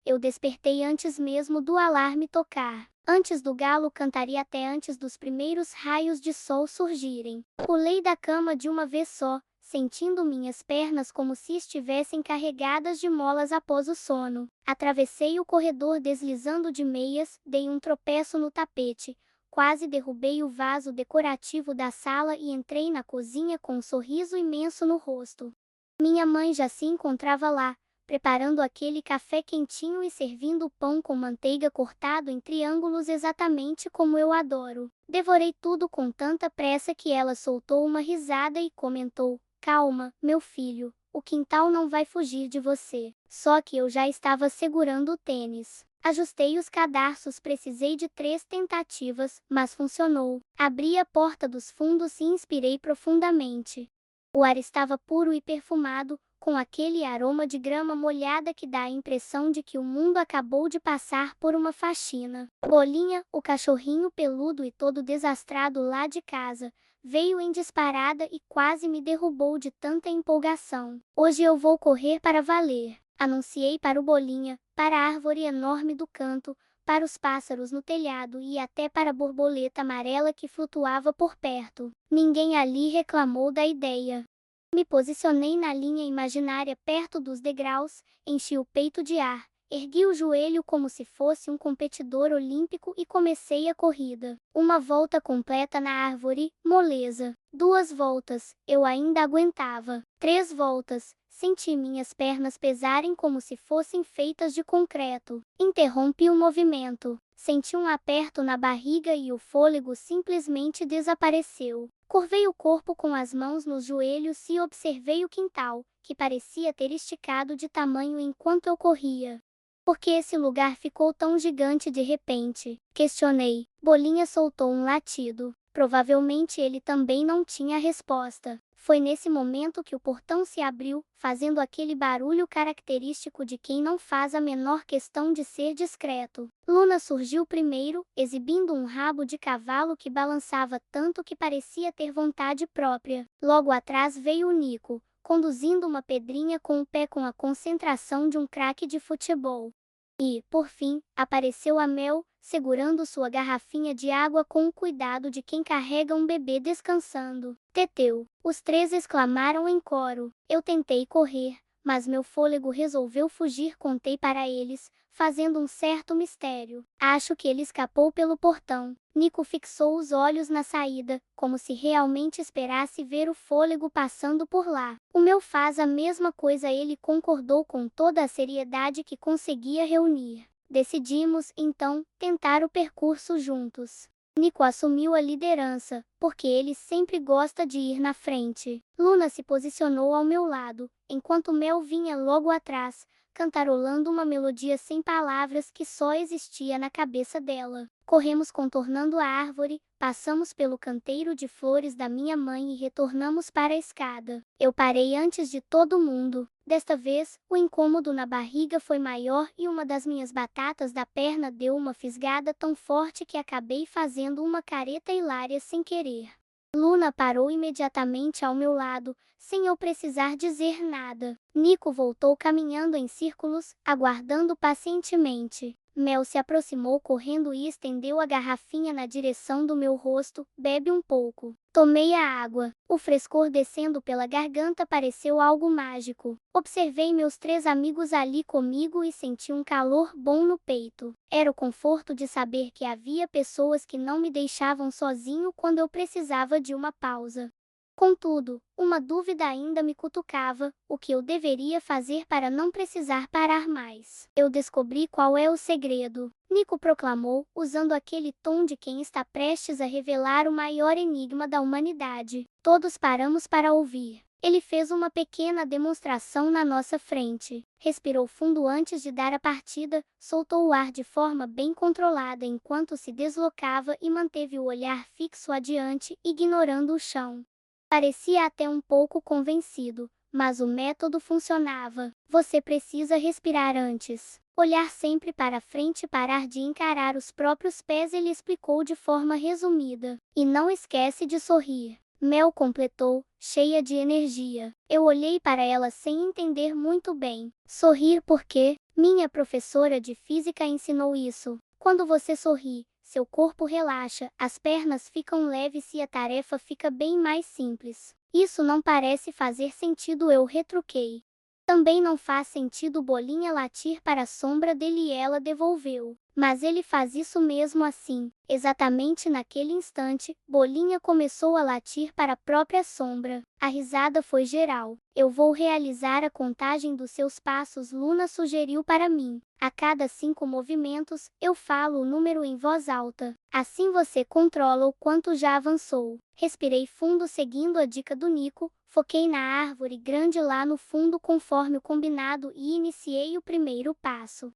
eu despertei antes mesmo do alarme tocar. Antes do galo cantar e até antes dos primeiros raios de sol surgirem. Pulei da cama de uma vez só, sentindo minhas pernas como se estivessem carregadas de molas após o sono. Atravessei o corredor deslizando de meias, dei um tropeço no tapete. Quase derrubei o vaso decorativo da sala e entrei na cozinha com um sorriso imenso no rosto. Minha mãe já se encontrava lá, preparando aquele café quentinho e servindo o pão com manteiga cortado em triângulos exatamente como eu adoro. Devorei tudo com tanta pressa que ela soltou uma risada e comentou: "Calma, meu filho, o quintal não vai fugir de você." Só que eu já estava segurando o tênis. Ajustei os cadarços, precisei de 3 tentativas, mas funcionou. Abri a porta dos fundos e inspirei profundamente. O ar estava puro e perfumado, com aquele aroma de grama molhada que dá a impressão de que o mundo acabou de passar por uma faxina. Bolinha, o cachorrinho peludo e todo desastrado lá de casa, veio em disparada e quase me derrubou de tanta empolgação. "Hoje eu vou correr para valer", anunciei para o Bolinha, para a árvore enorme do canto, para os pássaros no telhado e até para a borboleta amarela que flutuava por perto. Ninguém ali reclamou da ideia. Me posicionei na linha imaginária perto dos degraus, enchi o peito de ar, ergui o joelho como se fosse um competidor olímpico e comecei a corrida. Uma volta completa na árvore, moleza. 2 voltas, eu ainda aguentava. 3 voltas, senti minhas pernas pesarem como se fossem feitas de concreto. Interrompi o movimento. Senti um aperto na barriga e o fôlego simplesmente desapareceu. Curvei o corpo com as mãos nos joelhos e observei o quintal, que parecia ter esticado de tamanho enquanto eu corria. "Por que esse lugar ficou tão gigante de repente?" questionei. Bolinha soltou um latido. Provavelmente ele também não tinha resposta. Foi nesse momento que o portão se abriu, fazendo aquele barulho característico de quem não faz a menor questão de ser discreto. Luna surgiu primeiro, exibindo um rabo de cavalo que balançava tanto que parecia ter vontade própria. Logo atrás veio o Nico, conduzindo uma pedrinha com o pé com a concentração de um craque de futebol. E, por fim, apareceu a Mel, segurando sua garrafinha de água com o cuidado de quem carrega um bebê descansando. "Teteu!" Os 3 exclamaram em coro. Eu tentei correr, mas meu fôlego resolveu fugir. Contei para eles, fazendo um certo mistério. "Acho que ele escapou pelo portão." Nico fixou os olhos na saída, como se realmente esperasse ver o fôlego passando por lá. "O meu faz a mesma coisa." Ele concordou com toda a seriedade que conseguia reunir. Decidimos, então, tentar o percurso juntos. Nico assumiu a liderança, porque ele sempre gosta de ir na frente. Luna se posicionou ao meu lado, enquanto Mel vinha logo atrás, cantarolando uma melodia sem palavras que só existia na cabeça dela. Corremos contornando a árvore, passamos pelo canteiro de flores da minha mãe e retornamos para a escada. Eu parei antes de todo mundo. Desta vez, o incômodo na barriga foi maior e uma das minhas batatas da perna deu uma fisgada tão forte que acabei fazendo uma careta hilária sem querer. Luna parou imediatamente ao meu lado, sem eu precisar dizer nada. Nico voltou caminhando em círculos, aguardando pacientemente. Mel se aproximou correndo e estendeu a garrafinha na direção do meu rosto. "Bebe um pouco." Tomei a água. O frescor descendo pela garganta pareceu algo mágico. Observei meus 3 amigos ali comigo e senti um calor bom no peito. Era o conforto de saber que havia pessoas que não me deixavam sozinho quando eu precisava de uma pausa. Contudo, uma dúvida ainda me cutucava: o que eu deveria fazer para não precisar parar mais? "Eu descobri qual é o segredo", Nico proclamou, usando aquele tom de quem está prestes a revelar o maior enigma da humanidade. Todos paramos para ouvir. Ele fez uma pequena demonstração na nossa frente. Respirou fundo antes de dar a partida, soltou o ar de forma bem controlada enquanto se deslocava e manteve o olhar fixo adiante, ignorando o chão. Parecia até um pouco convencido, mas o método funcionava. "Você precisa respirar antes. Olhar sempre para frente e parar de encarar os próprios pés", ele explicou de forma resumida. "E não esquece de sorrir." Mel completou, cheia de energia. Eu olhei para ela sem entender muito bem. Sorrir porque minha professora de física ensinou isso. Quando você sorri, seu corpo relaxa, as pernas ficam leves e a tarefa fica bem mais simples. Isso não parece fazer sentido, eu retruquei. Também não faz sentido Bolinha latir para a sombra dele e ela devolveu. Mas ele faz isso mesmo assim. Exatamente naquele instante, Bolinha começou a latir para a própria sombra. A risada foi geral. Eu vou realizar a contagem dos seus passos, Luna sugeriu para mim. A cada 5 movimentos, eu falo o número em voz alta. Assim você controla o quanto já avançou. Respirei fundo seguindo a dica do Nico. Foquei na árvore grande lá no fundo conforme o combinado e iniciei o primeiro passo.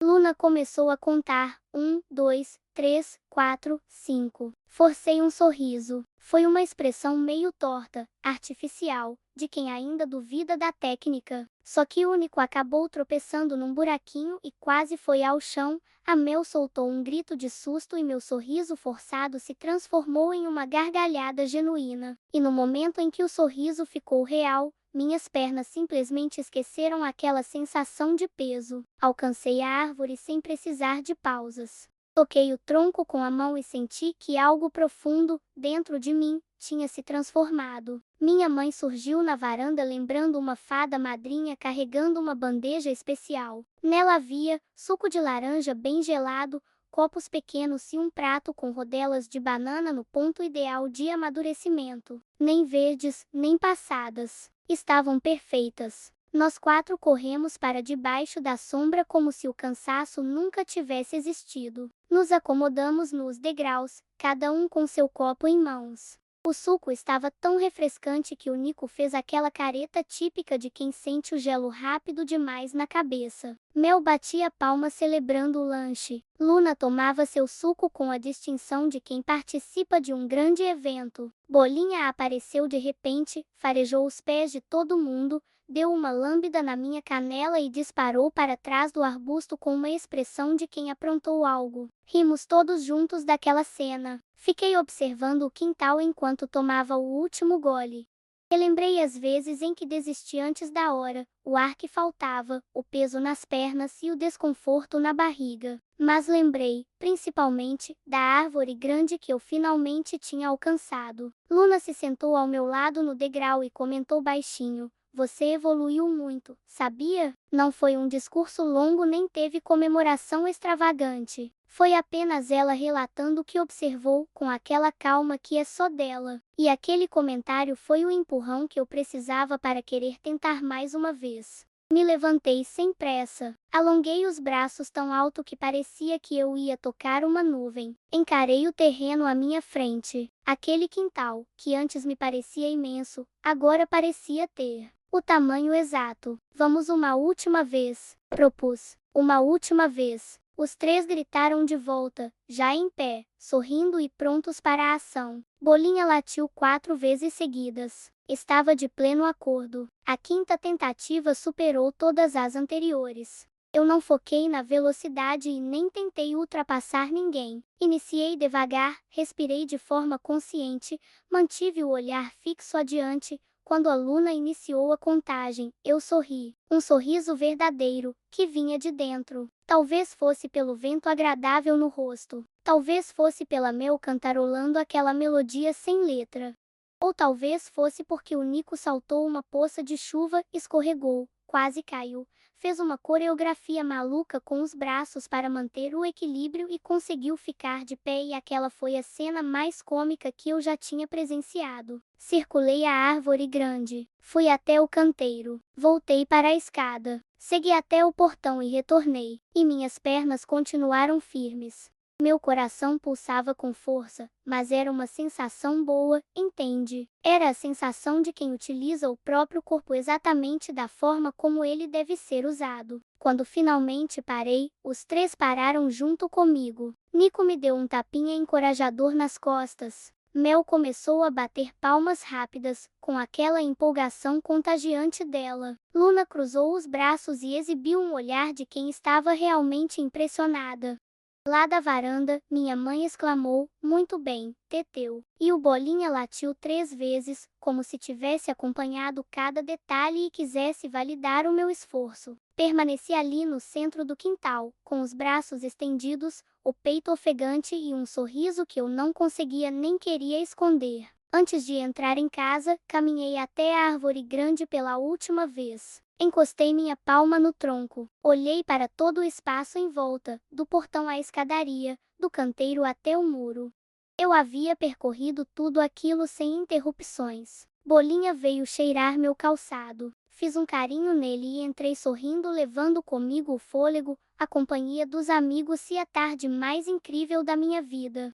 Luna começou a contar. 1, 2, 3, 4, 5. Forcei um sorriso. Foi uma expressão meio torta, artificial, de quem ainda duvida da técnica. Só que o Único acabou tropeçando num buraquinho e quase foi ao chão. A Mel soltou um grito de susto e meu sorriso forçado se transformou em uma gargalhada genuína. E no momento em que o sorriso ficou real, minhas pernas simplesmente esqueceram aquela sensação de peso. Alcancei a árvore sem precisar de pausas. Toquei o tronco com a mão e senti que algo profundo, dentro de mim, tinha se transformado. Minha mãe surgiu na varanda lembrando uma fada madrinha carregando uma bandeja especial. Nela havia suco de laranja bem gelado, copos pequenos e um prato com rodelas de banana no ponto ideal de amadurecimento. Nem verdes, nem passadas. Estavam perfeitas. Nós 4 corremos para debaixo da sombra como se o cansaço nunca tivesse existido. Nos acomodamos nos degraus, cada um com seu copo em mãos. O suco estava tão refrescante que o Nico fez aquela careta típica de quem sente o gelo rápido demais na cabeça. Mel batia palmas celebrando o lanche. Luna tomava seu suco com a distinção de quem participa de um grande evento. Bolinha apareceu de repente, farejou os pés de todo mundo, deu uma lambida na minha canela e disparou para trás do arbusto com uma expressão de quem aprontou algo. Rimos todos juntos daquela cena. Fiquei observando o quintal enquanto tomava o último gole. Relembrei as vezes em que desisti antes da hora, o ar que faltava, o peso nas pernas e o desconforto na barriga. Mas lembrei, principalmente, da árvore grande que eu finalmente tinha alcançado. Luna se sentou ao meu lado no degrau e comentou baixinho. Você evoluiu muito, sabia? Não foi um discurso longo nem teve comemoração extravagante. Foi apenas ela relatando o que observou, com aquela calma que é só dela. E aquele comentário foi o empurrão que eu precisava para querer tentar mais uma vez. Me levantei sem pressa. Alonguei os braços tão alto que parecia que eu ia tocar uma nuvem. Encarei o terreno à minha frente. Aquele quintal, que antes me parecia imenso, agora parecia ter o tamanho exato. Vamos uma última vez, propus. Uma última vez. Os 3 gritaram de volta, já em pé, sorrindo e prontos para a ação. Bolinha latiu 4 vezes seguidas. Estava de pleno acordo. A 5ª tentativa superou todas as anteriores. Eu não foquei na velocidade e nem tentei ultrapassar ninguém. Iniciei devagar, respirei de forma consciente, mantive o olhar fixo adiante. Quando a Luna iniciou a contagem, eu sorri. Um sorriso verdadeiro, que vinha de dentro. Talvez fosse pelo vento agradável no rosto. Talvez fosse pela Mel cantarolando aquela melodia sem letra. Ou talvez fosse porque o Nico saltou uma poça de chuva, escorregou, quase caiu. Fez uma coreografia maluca com os braços para manter o equilíbrio e conseguiu ficar de pé e aquela foi a cena mais cômica que eu já tinha presenciado. Circulei a árvore grande. Fui até o canteiro. Voltei para a escada. Segui até o portão e retornei. E minhas pernas continuaram firmes. Meu coração pulsava com força, mas era uma sensação boa, entende? Era a sensação de quem utiliza o próprio corpo exatamente da forma como ele deve ser usado. Quando finalmente parei, os 3 pararam junto comigo. Nico me deu um tapinha encorajador nas costas. Mel começou a bater palmas rápidas, com aquela empolgação contagiante dela. Luna cruzou os braços e exibiu um olhar de quem estava realmente impressionada. Lá da varanda, minha mãe exclamou: "Muito bem, Teteu." E o Bolinha latiu 3 vezes, como se tivesse acompanhado cada detalhe e quisesse validar o meu esforço. Permaneci ali no centro do quintal, com os braços estendidos, o peito ofegante e um sorriso que eu não conseguia nem queria esconder. Antes de entrar em casa, caminhei até a árvore grande pela última vez. Encostei minha palma no tronco. Olhei para todo o espaço em volta, do portão à escadaria, do canteiro até o muro. Eu havia percorrido tudo aquilo sem interrupções. Bolinha veio cheirar meu calçado. Fiz um carinho nele e entrei sorrindo, levando comigo o fôlego, a companhia dos amigos e a tarde mais incrível da minha vida.